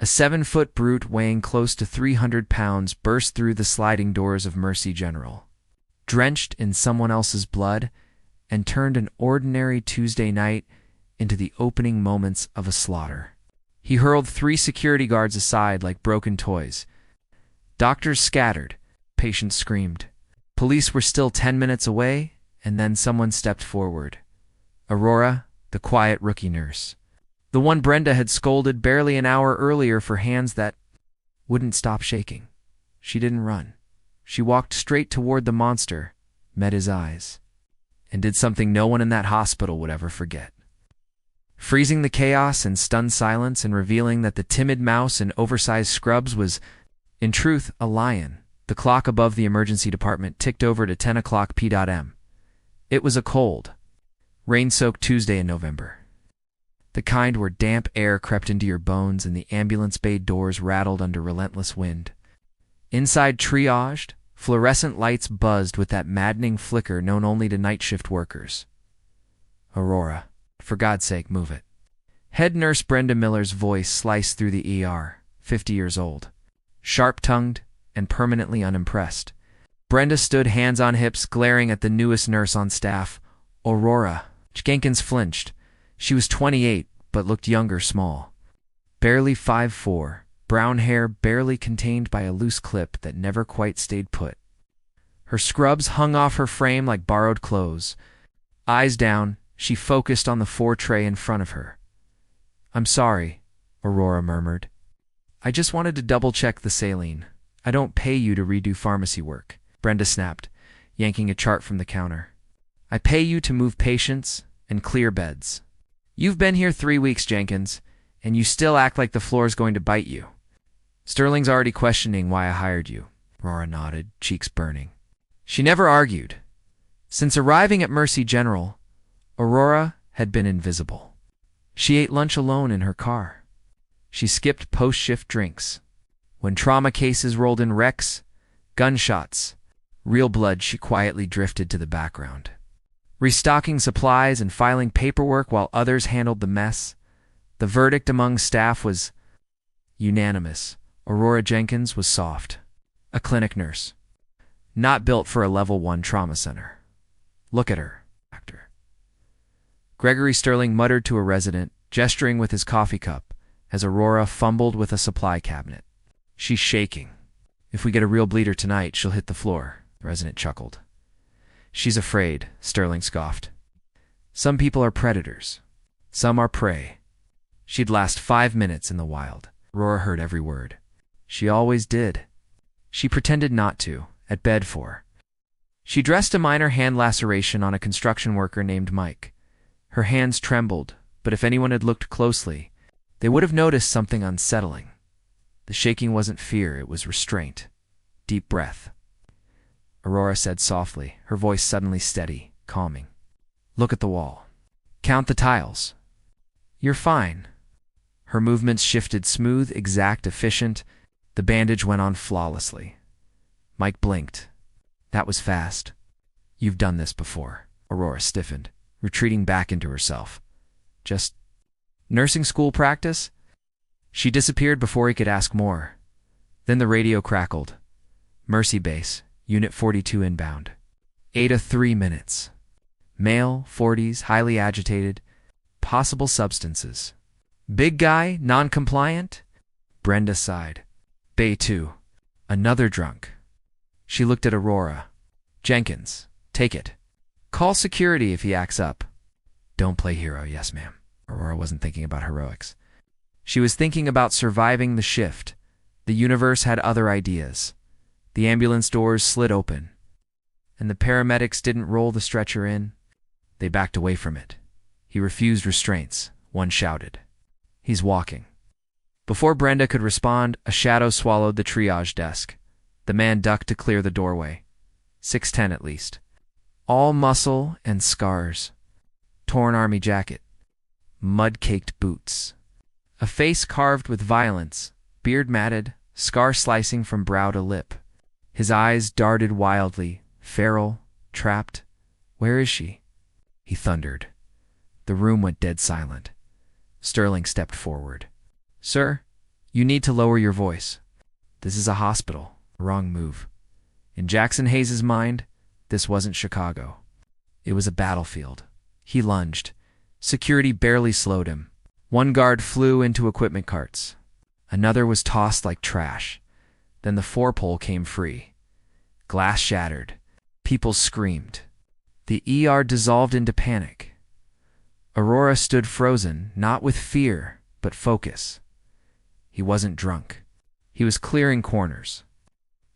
A 7-foot brute weighing close to 300 pounds burst through the sliding doors of Mercy General, drenched in someone else's blood, and turned an ordinary Tuesday night into the opening moments of a slaughter. He hurled 3 security guards aside like broken toys. Doctors scattered. Patients screamed. Police were still 10 minutes away, and then someone stepped forward. Aurora, the quiet rookie nurse. The one Brenda had scolded barely an hour earlier for hands that wouldn't stop shaking. She didn't run. She walked straight toward the monster, met his eyes, and did something no one in that hospital would ever forget. Freezing the chaos and stunned silence and revealing that the timid mouse in oversized scrubs was, in truth, a lion, the clock above the emergency department ticked over to 10 o'clock p.m. It was a cold, rain-soaked Tuesday in November. The kind where damp air crept into your bones and the ambulance bay doors rattled under relentless wind. Inside triaged, fluorescent lights buzzed with that maddening flicker known only to night shift workers. Aurora, for God's sake, move it. Head nurse Brenda Miller's voice sliced through the ER, 50 years old, sharp-tongued and permanently unimpressed. Brenda stood hands on hips, glaring at the newest nurse on staff, Aurora. Jenkins flinched. She was 28, but looked younger, small. Barely 5'4", brown hair barely contained by a loose clip that never quite stayed put. Her scrubs hung off her frame like borrowed clothes. Eyes down, she focused on the 4 tray in front of her. "I'm sorry," Aurora murmured. "I just wanted to double-check the saline. I don't pay you to redo pharmacy work," Brenda snapped, yanking a chart from the counter. "I pay you to move patients and clear beds. You've been here 3 weeks, Jenkins, and you still act like the floor's going to bite you. Sterling's already questioning why I hired you." Aurora nodded, cheeks burning. She never argued. Since arriving at Mercy General, Aurora had been invisible. She ate lunch alone in her car. She skipped post-shift drinks. When trauma cases rolled in wrecks, gunshots, real blood, she quietly drifted to the background, restocking supplies and filing paperwork while others handled the mess. The verdict among staff was unanimous. Aurora Jenkins was soft, a clinic nurse, not built for a level 1 trauma center. "Look at her, actor." Gregory Sterling muttered to a resident, gesturing with his coffee cup, as Aurora fumbled with a supply cabinet. "She's shaking. If we get a real bleeder tonight, she'll hit the floor," the resident chuckled. "She's afraid," Sterling scoffed. "Some people are predators. Some are prey." She'd last 5 minutes in the wild. Aurora heard every word. She always did. She pretended not to, at bed for. She dressed a minor hand laceration on a construction worker named Mike. Her hands trembled, but if anyone had looked closely, they would have noticed something unsettling. The shaking wasn't fear, it was restraint. Deep breath. Aurora said softly, her voice suddenly steady, calming. "Look at the wall. Count the tiles. You're fine." Her movements shifted smooth, exact, efficient. The bandage went on flawlessly. Mike blinked. "That was fast." "You've done this before." Aurora stiffened, retreating back into herself. "Just nursing school practice?" She disappeared before he could ask more. Then the radio crackled. "Mercy Base, Unit 42 inbound. 8 to 3 minutes. Male, 40s, highly agitated. Possible substances. Big guy, non-compliant?" Brenda sighed. "Bay 2. Another drunk." She looked at Aurora. "Jenkins, take it. Call security if he acts up." "Don't play hero, yes ma'am." Aurora wasn't thinking about heroics. She was thinking about surviving the shift. The universe had other ideas. The ambulance doors slid open, and the paramedics didn't roll the stretcher in. They backed away from it. He refused restraints. One shouted, "He's walking." Before Brenda could respond, a shadow swallowed the triage desk. The man ducked to clear the doorway. 6'10" at least. All muscle and scars. Torn army jacket. Mud-caked boots. A face carved with violence, beard matted, scar slicing from brow to lip. His eyes darted wildly, feral, trapped. "Where is she?" he thundered. The room went dead silent. Sterling stepped forward. "Sir, You need to lower your voice. This is a hospital. Wrong move. In Jackson Hayes' mind, this wasn't Chicago. It was a battlefield. He lunged. Security barely slowed him. One guard flew into equipment carts. Another was tossed like trash. Then the four-pole came free. Glass shattered. People screamed. The ER dissolved into panic. Aurora stood frozen, not with fear, but focus. He wasn't drunk. He was clearing corners.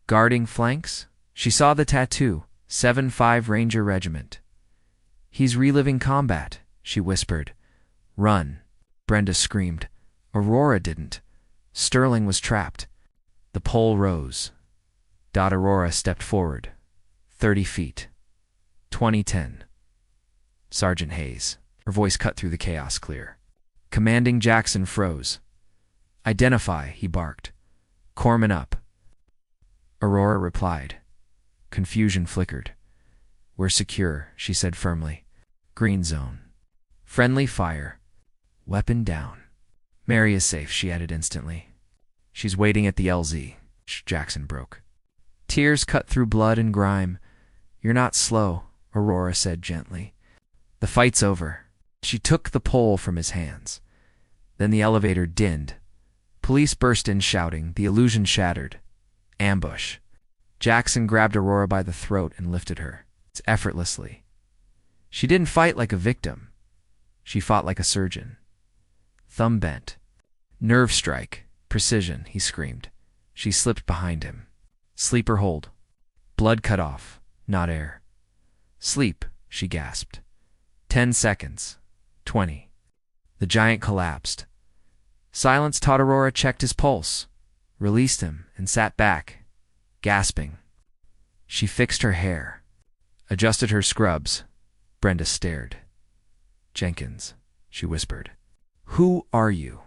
Guarding flanks? She saw the tattoo, 7-5 Ranger Regiment. He's reliving combat, she whispered. Run, Brenda screamed. Aurora didn't. Sterling was trapped. The pole rose. Aurora stepped forward. 30 feet. 2010. Sergeant Hayes. Her voice cut through the chaos clear. Commanding Jackson froze. Identify, he barked. Corpsman up. Aurora replied. Confusion flickered. We're secure, she said firmly. Green zone. Friendly fire. Weapon down. Mary is safe, she added instantly. She's waiting at the LZ. Jackson broke. Tears cut through blood and grime. You're not slow, Aurora said gently. The fight's over. She took the pole from his hands. Then the elevator dinned. Police burst in shouting. The illusion shattered. Ambush. Jackson grabbed Aurora by the throat and lifted her. It's effortlessly. She didn't fight like a victim. She fought like a surgeon. Thumb bent. Nerve strike. Precision, he screamed. She slipped behind him. Sleeper hold. Blood cut off, not air. Sleep, she gasped. 10 seconds. 20. The giant collapsed. Silence. Aurora checked his pulse, released him, and sat back, gasping. She fixed her hair, adjusted her scrubs. Brenda stared. Jenkins, she whispered. Who are you?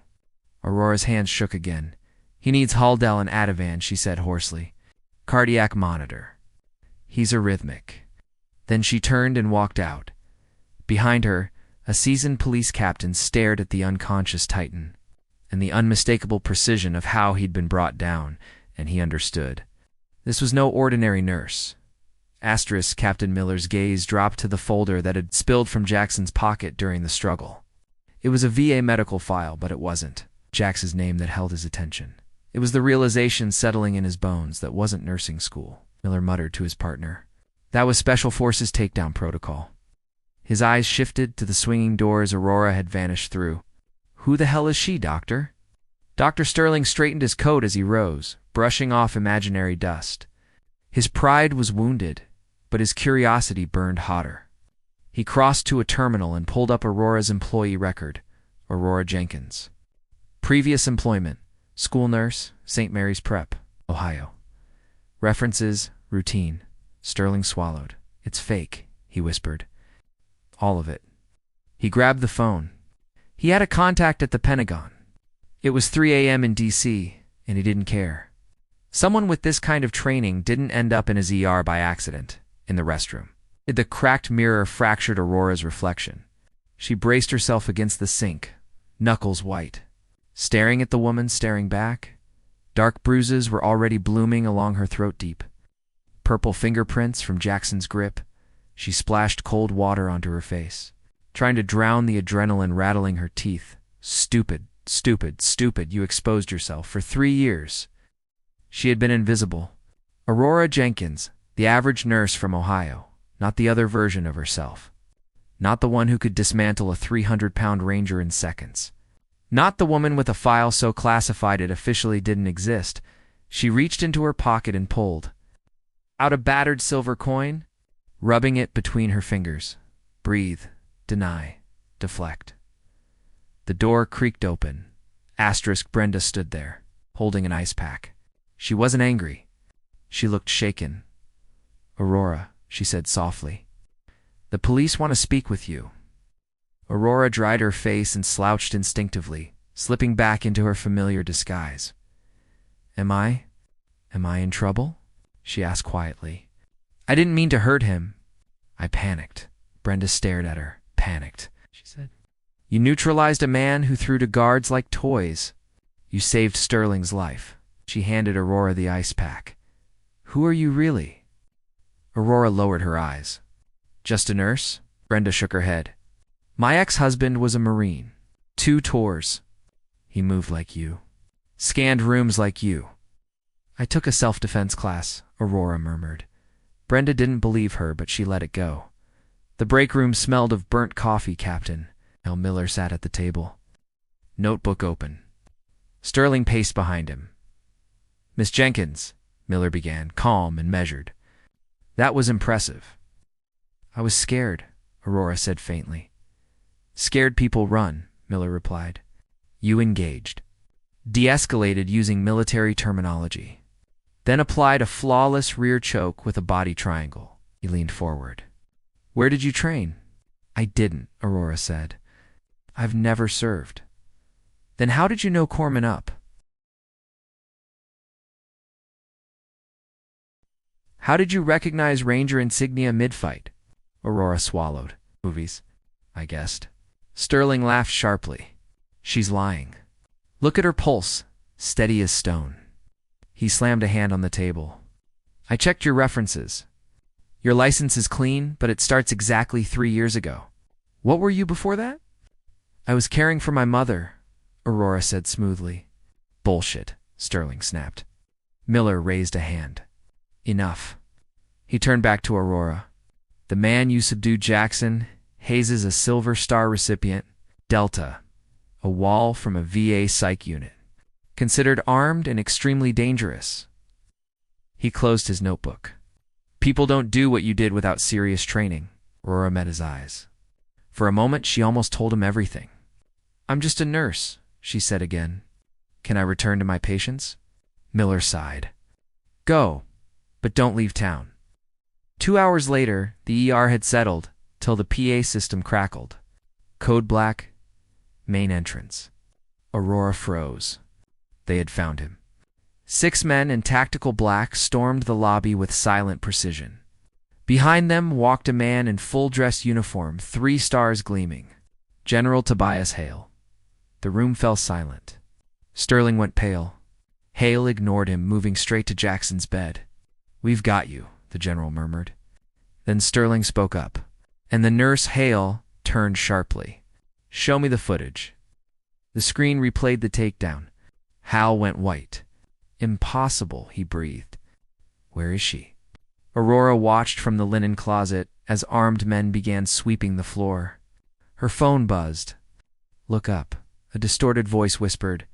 Aurora's hands shook again. He needs Haldell and Ativan, she said hoarsely. Cardiac monitor. He's arrhythmic. Then she turned and walked out. Behind her, a seasoned police captain stared at the unconscious Titan, and the unmistakable precision of how he'd been brought down, and he understood. This was no ordinary nurse. Asterisk. Captain Miller's gaze dropped to the folder that had spilled from Jackson's pocket during the struggle. It was a VA medical file, but it wasn't Jackson's name that held his attention. It was the realization settling in his bones that wasn't nursing school, Miller muttered to his partner. That was Special Forces takedown protocol. His eyes shifted to the swinging doors Aurora had vanished through. Who the hell is she, Doctor? Dr. Sterling straightened his coat as he rose, brushing off imaginary dust. His pride was wounded, but his curiosity burned hotter. He crossed to a terminal and pulled up Aurora's employee record. Aurora Jenkins. Previous employment: school nurse, St. Mary's Prep, Ohio. References: routine. Sterling swallowed. It's fake, he whispered. All of it. He grabbed the phone. He had a contact at the Pentagon. It was 3 a.m. in D.C., and he didn't care. Someone with this kind of training didn't end up in his ER by accident, in the restroom. The cracked mirror fractured Aurora's reflection. She braced herself against the sink, knuckles white. Staring at the woman staring back, dark bruises were already blooming along her throat deep. Purple fingerprints from Jackson's grip. She splashed cold water onto her face, trying to drown the adrenaline rattling her teeth. Stupid, stupid, stupid, you exposed yourself for 3 years. She had been invisible. Aurora Jenkins, the average nurse from Ohio, not the other version of herself. Not the one who could dismantle a 300-pound Ranger in seconds. Not the woman with a file so classified it officially didn't exist. She reached into her pocket and pulled out a battered silver coin, rubbing it between her fingers. Breathe, deny, deflect. The door creaked open. Asterisk. Brenda stood there, holding an ice pack. She wasn't angry. She looked shaken. Aurora, she said softly. The police want to speak with you. Aurora dried her face and slouched instinctively, slipping back into her familiar disguise. Am I in trouble? She asked quietly. I didn't mean to hurt him. I panicked. Brenda stared at her. Panicked, she said. You neutralized a man who threw to guards like toys. You saved Sterling's life. She handed Aurora the ice pack. Who are you really? Aurora lowered her eyes. Just a nurse? Brenda shook her head. My ex-husband was a Marine. 2 tours. He moved like you. Scanned rooms like you. I took a self-defense class, Aurora murmured. Brenda didn't believe her, but she let it go. The break room smelled of burnt coffee, Captain. Al Miller sat at the table. Notebook open. Sterling paced behind him. Miss Jenkins, Miller began, calm and measured. That was impressive. I was scared, Aurora said faintly. Scared people run, Miller replied. You engaged. De-escalated using military terminology. Then applied a flawless rear choke with a body triangle. He leaned forward. Where did you train? I didn't, Aurora said. I've never served. Then how did you know Corman up? How did you recognize Ranger insignia mid-fight? Aurora swallowed. Movies, I guessed. Sterling laughed sharply. She's lying. Look at her pulse, steady as stone. He slammed a hand on the table. I checked your references. Your license is clean, but it starts exactly 3 years ago. What were you before that? I was caring for my mother, Aurora said smoothly. Bullshit, Sterling snapped. Miller raised a hand. Enough. He turned back to Aurora. The man you subdued, Jackson, hazes a Silver Star recipient, Delta, a wall from a VA psych unit. Considered armed and extremely dangerous. He closed his notebook. People don't do what you did without serious training. Aurora met his eyes. For a moment, she almost told him everything. I'm just a nurse, she said again. Can I return to my patients? Miller sighed. Go, but don't leave town. 2 hours later, the ER had settled, till the PA system crackled. Code black, main entrance. Aurora froze. They had found him. 6 men in tactical black stormed the lobby with silent precision. Behind them walked a man in full-dress uniform, 3 stars gleaming. General Tobias Hale. The room fell silent. Sterling went pale. Hale ignored him, moving straight to Jackson's bed. We've got you, the general murmured. Then Sterling spoke up, and the nurse Hale turned sharply. Show me the footage. The screen replayed the takedown. Hal went white. Impossible, he breathed. Where is she? Aurora watched from the linen closet as armed men began sweeping the floor. Her phone buzzed. Look up. A distorted voice whispered,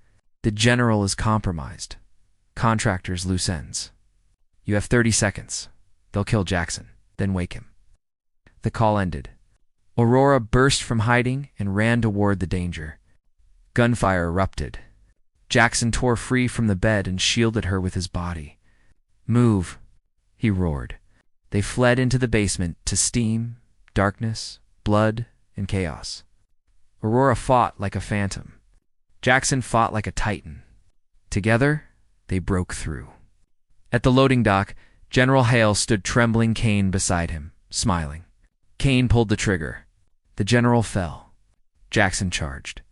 The general is compromised. Contractors loose ends. You have 30 seconds. They'll kill Jackson, then wake him. The call ended. Aurora burst from hiding and ran toward the danger. Gunfire erupted. Jackson tore free from the bed and shielded her with his body. Move, he roared. They fled into the basement to steam, darkness, blood, and chaos. Aurora fought like a phantom. Jackson fought like a titan. Together, they broke through. At the loading dock, General Hale stood trembling Kane beside him, smiling. Kane pulled the trigger. The general fell. Jackson charged.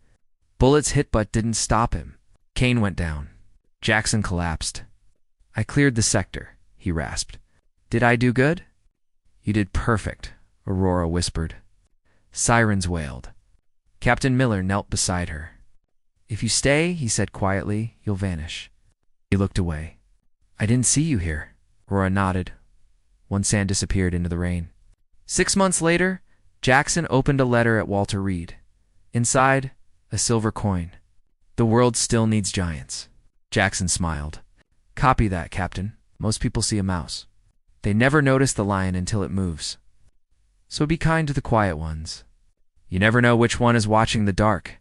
Bullets hit but didn't stop him. Kane went down. Jackson collapsed. I cleared the sector, he rasped. Did I do good? You did perfect, Aurora whispered. Sirens wailed. Captain Miller knelt beside her. If you stay, he said quietly, you'll vanish. He looked away. I didn't see you here. Aurora nodded. One sand disappeared into the rain. 6 months later, Jackson opened a letter at Walter Reed. Inside, a silver coin. The world still needs giants. Jackson smiled. Copy that, Captain. Most people see a mouse. They never notice the lion until it moves. So be kind to the quiet ones. You never know which one is watching the dark.